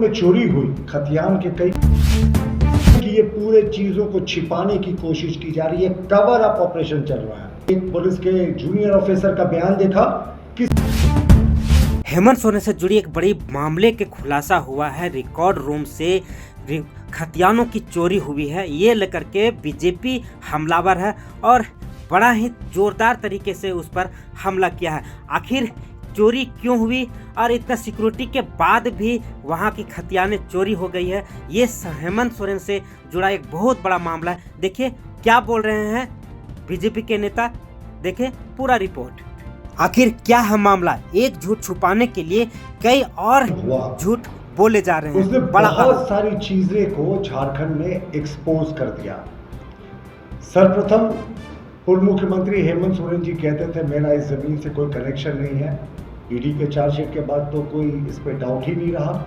में चोरी हुई खतियान के कई कि ये पूरे चीजों को छिपाने की कोशिश की जा रही है, कवर अप ऑपरेशन चल रहा है। एक पुलिस के जूनियर ऑफिसर का बयान देखा कि हेमंत सोरेन से जुड़ी एक बड़ी मामले के खुलासा हुआ है। रिकॉर्ड रूम से खतियानों की चोरी हुई है, ये लेकर के बीजेपी हमलावर है और बड़ा ही जोरदार तरीके से उस पर हमला किया है। आखिर चोरी क्यों हुई और इतना सिक्योरिटी के बाद भी वहां की खतियानें चोरी हो गई है, ये हेमंत सोरेन से जुड़ा एक बहुत बड़ा मामला है। देखिए क्या बोल रहे हैं बीजेपी के नेता, देखिए पूरा रिपोर्ट। आखिर क्या है मामला? एक झूठ छुपाने के लिए कई और झूठ बोले जा रहे हैं। उसने बहुत सारी चीजें को झारखंड में एक्सपोज कर दिया। सर्वप्रथम पूर्व मुख्यमंत्री हेमंत सोरेन जी कहते थे मेरा इस जमीन से कोई कनेक्शन नहीं है। ईडी के चार्जशीट के बाद तो कोई इस पे डाउट ही नहीं रहा।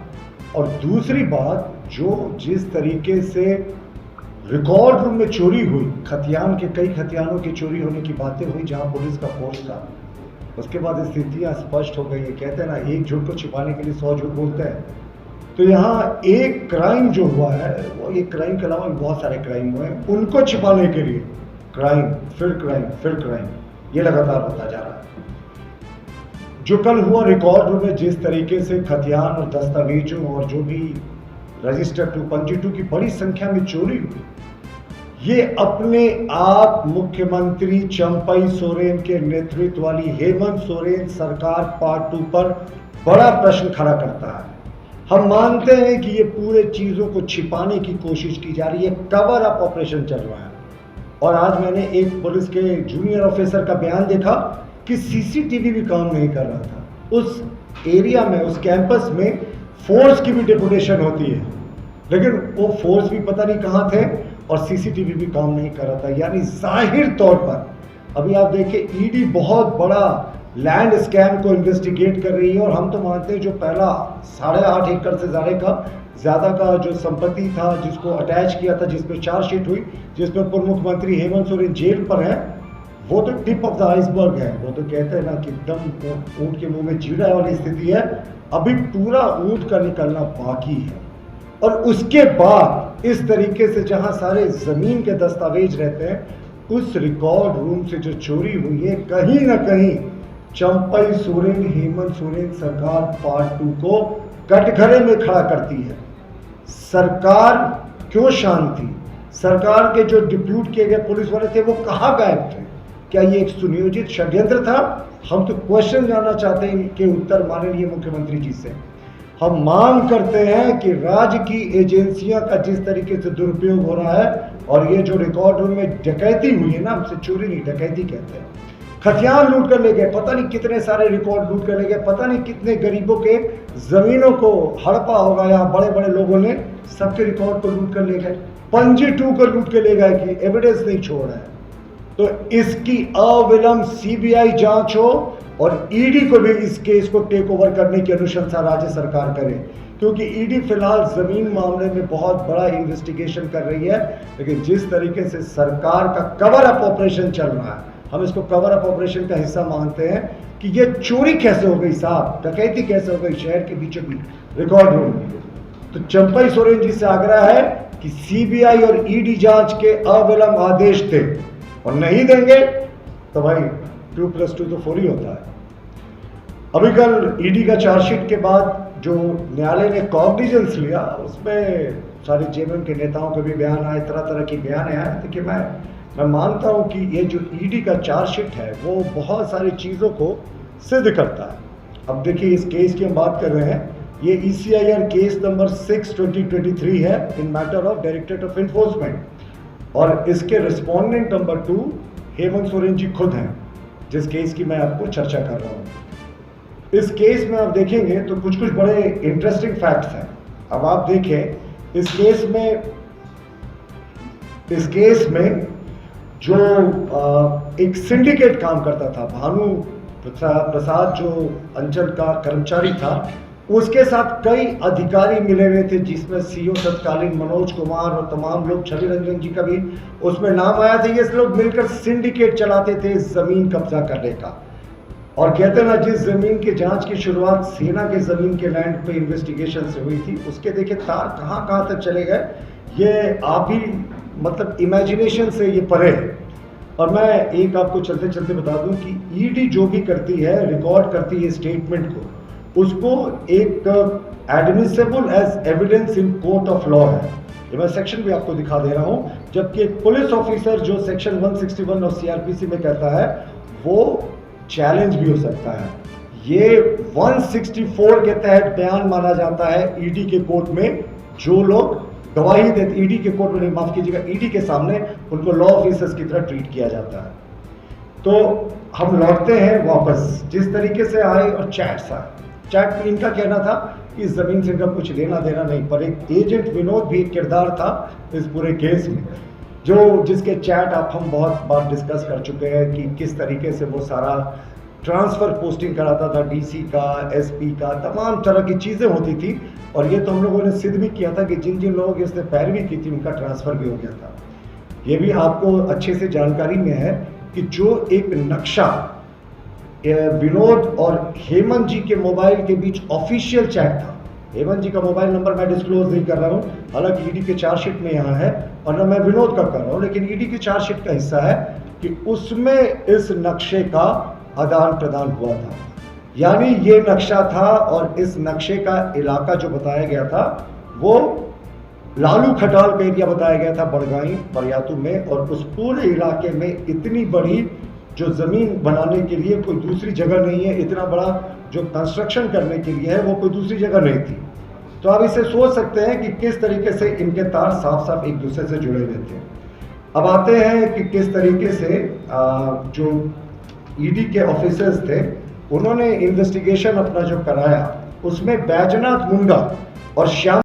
और दूसरी बात, जो जिस तरीके से रिकॉर्ड रूम में चोरी हुई, खतियान के कई खतियानों की चोरी होने की बातें हुई जहां पुलिस का फोर्स था, उसके बाद स्थितियां स्पष्ट हो गई है। कहते हैं ना, एक झूठ को छिपाने के लिए 100 झूठ बोलते हैं। तो यहाँ एक क्राइम जो हुआ है, वो एक क्राइम के अलावा बहुत सारे क्राइम हुए हैं, उनको छिपाने के लिए क्राइम फिर क्राइम फिर क्राइम, ये लगातार होता जा रहा है। जो कल हुआ रिकॉर्ड रूम में जिस तरीके से खतियान और दस्तावेजों और जो भी रजिस्टर 252 की बड़ी संख्या में चोरी हुई, ये अपने आप मुख्यमंत्री चंपई सोरेन के नेतृत्व वाली हेमंत सोरेन सरकार पार्ट 2 पर बड़ा प्रश्न खड़ा करता है। हम मानते हैं कि ये पूरे चीजों को छिपाने की कोशिश की जा रही है, कवर अप ऑपरेशन चल रहा है। और आज मैंने एक पुलिस के जूनियर ऑफिसर का बयान देखा कि सीसीटीवी भी काम नहीं कर रहा था। उस एरिया में, उस कैंपस में फोर्स की भी डेपुटेशन होती है, लेकिन वो फोर्स भी पता नहीं कहाँ थे और सीसीटीवी भी काम नहीं कर रहा था। यानी जाहिर तौर पर अभी आप देखिए, ईडी बहुत बड़ा लैंड स्कैम को इन्वेस्टिगेट कर रही है। और हम तो मानते हैं जो पहला 8.5 एकड़ से ज़्यादा का जो संपत्ति था, जिसको अटैच किया था, जिसमें चार्जशीट हुई, जिसमें पूर्व मुख्यमंत्री हेमंत सोरेन जेल पर है, वो तो टिप ऑफ द आइसबर्ग है। वो तो कहते हैं ना कि एकदम ऊंट के मुंह में जीरा वाली स्थिति है। अभी पूरा ऊंट का निकलना बाकी है। और उसके बाद इस तरीके से जहां सारे जमीन के दस्तावेज रहते हैं, उस रिकॉर्ड रूम से जो चोरी हुई है, कहीं ना कहीं चंपई सोरेन हेमंत सोरेन सरकार पार्ट 2 को कटघरे में खड़ा करती है। सरकार क्यों शांत थी? सरकार के जो डिप्यूट किए गए पुलिस वाले थे, वो कहाँ गायब थे? क्या ये एक सुनियोजित षड्यंत्र था? हम तो क्वेश्चन जानना चाहते हैं कि उत्तर माननीय मुख्यमंत्री जी से। हम मांग करते हैं कि राज्य की एजेंसियां का जिस तरीके से दुरुपयोग हो रहा है, और ये जो रिकॉर्ड रूम में डकैती हुई है ना, हमसे चोरी नहीं डकैती कहते हैं, खतियान लूट कर ले गए, पता नहीं कितने सारे रिकॉर्ड लूट कर ले गए, पता नहीं कितने गरीबों के जमीनों को हड़पा होगा, यहाँ बड़े बड़े लोगों ने सबके रिकॉर्ड को लूट कर ले गए, पंजी 2 को लूट कर ले गए कि एविडेंस नहीं छोड़ रहा है। तो इसकी अविलंब सीबीआई जांच हो और ईडी को भी इस केस को टेक ओवर करने की अनुशंसा राज्य सरकार करे, क्योंकि ईडी फिलहाल जमीन मामले में बहुत बड़ा इन्वेस्टिगेशन कर रही है। लेकिन जिस तरीके से सरकार का कवर अप ऑपरेशन चल रहा है, हम इसको कवर अप ऑपरेशन का हिस्सा मानते हैं कि ये चोरी कैसे हो गई साहब, डकैती कैसे हो गई शहर के बीचों बीच रिकॉर्ड रूम में। तो चंपई सोरेन जी से आग्रह है कि सीबीआई और ईडी जांच के अविलंब आदेश दें, और नहीं देंगे तो भाई 2+2 तो 4 ही होता है। अभी कल ईडी का चार्जशीट के बाद जो न्यायालय ने कॉग्निजेंस लिया, उसमें सारे जेएमएम के नेताओं के भी बयान आए, तरह तरह के बयान आए। देखिए, मैं मानता हूं कि ये जो ईडी का चार्जशीट है, वो बहुत सारी चीज़ों को सिद्ध करता है। अब देखिए, इस केस की हम बात कर रहे हैं, ये ECIR केस नंबर 6/2023 है इन matter of directorate of enforcement, और इसके रिस्पोंडेंट नंबर 2 हेमंत सोरेन जी खुद हैं, जिस केस की मैं आपको चर्चा कर रहा हूँ। इस केस में आप देखेंगे तो कुछ बड़े इंटरेस्टिंग फैक्ट्स हैं। अब आप देखें, इस केस में जो एक सिंडिकेट काम करता था, भानु प्रसाद जो अंचल का कर्मचारी था, उसके साथ कई अधिकारी मिले हुए थे, जिसमें सीओ तत्कालीन मनोज कुमार और तमाम लोग, छवि रंजन जी का भी उसमें नाम आया था। ये लोग मिलकर सिंडिकेट चलाते थे जमीन कब्जा करने का। और कहते ना, जिस जमीन की जांच की शुरुआत सेना के जमीन के लैंड पे इन्वेस्टिगेशन से हुई थी, उसके देखिए तार कहां कहां तक चले गए, ये आप ही मतलब इमेजिनेशन से ये परे है। और मैं एक आपको चलते चलते बता दूं कि ईडी जो भी करती है, रिकॉर्ड करती है स्टेटमेंट को, उसको एक admissible as evidence in court of law है। ये मैं सेक्शन भी आपको दिखा दे रहा हूं। जबकि एक पुलिस ऑफिसर जो सेक्शन 161 ऑफ सीआरपीसी में कहता है, वो चैलेंज भी हो सकता है। ये 164 के तहत बयान माना जाता है ईडी के कोर्ट में। जो लोग गवाही देते, ईडी के कोर्ट में नहीं, माफ कीजिएगा, ईडी के सामने उनको लॉ ऑफिसर्स की तरह ट्रीट किया जाता है। तो हम लौटते हैं वापस, जिस तरीके से आए और चैट्स आए, चैट इनका कहना था कि इस जमीन से इनका कुछ लेना देना नहीं, पर एक एजेंट विनोद भी एक किरदार था इस पूरे केस में, जो जिसके चैट आप हम बहुत बार डिस्कस कर चुके हैं कि किस तरीके से वो सारा ट्रांसफ़र पोस्टिंग कराता था, डीसी का, एसपी का, तमाम तरह की चीज़ें होती थी। और ये तो हम लोगों ने सिद्ध भी किया था कि जिन जिन लोगों की इसने पैरवी की थी, उनका ट्रांसफ़र भी हो गया था। ये भी आपको अच्छे से जानकारी में है कि जो एक नक्शा विनोद और हेमंत जी के मोबाइल के बीच ऑफिशियल चैट था। हेमंत जी का मोबाइल नंबर मैं डिस्क्लोज नहीं कर रहा हूँ, हालांकि ईडी के चार्जशीट में यहाँ है, और ना मैं विनोद का कर रहा हूँ, लेकिन ईडी के चार्जशीट का हिस्सा है कि उसमें इस नक्शे का आदान प्रदान हुआ था। यानी ये नक्शा था, और इस नक्शे का इलाका जो बताया गया था वो लालू खटाल का एरिया बताया गया था, बड़गाई बरियातू में। और उस पूरे इलाके में इतनी बड़ी जो ज़मीन बनाने के लिए कोई दूसरी जगह नहीं है, इतना बड़ा जो कंस्ट्रक्शन करने के लिए है वो कोई दूसरी जगह नहीं थी। तो आप इसे सोच सकते हैं कि किस तरीके से इनके तार साफ साफ एक दूसरे से जुड़े हुए थे। अब आते हैं कि किस तरीके से जो ईडी के ऑफिसर्स थे, उन्होंने इन्वेस्टिगेशन अपना जो कराया, उसमें बैजनाथ मुंडा और श्याम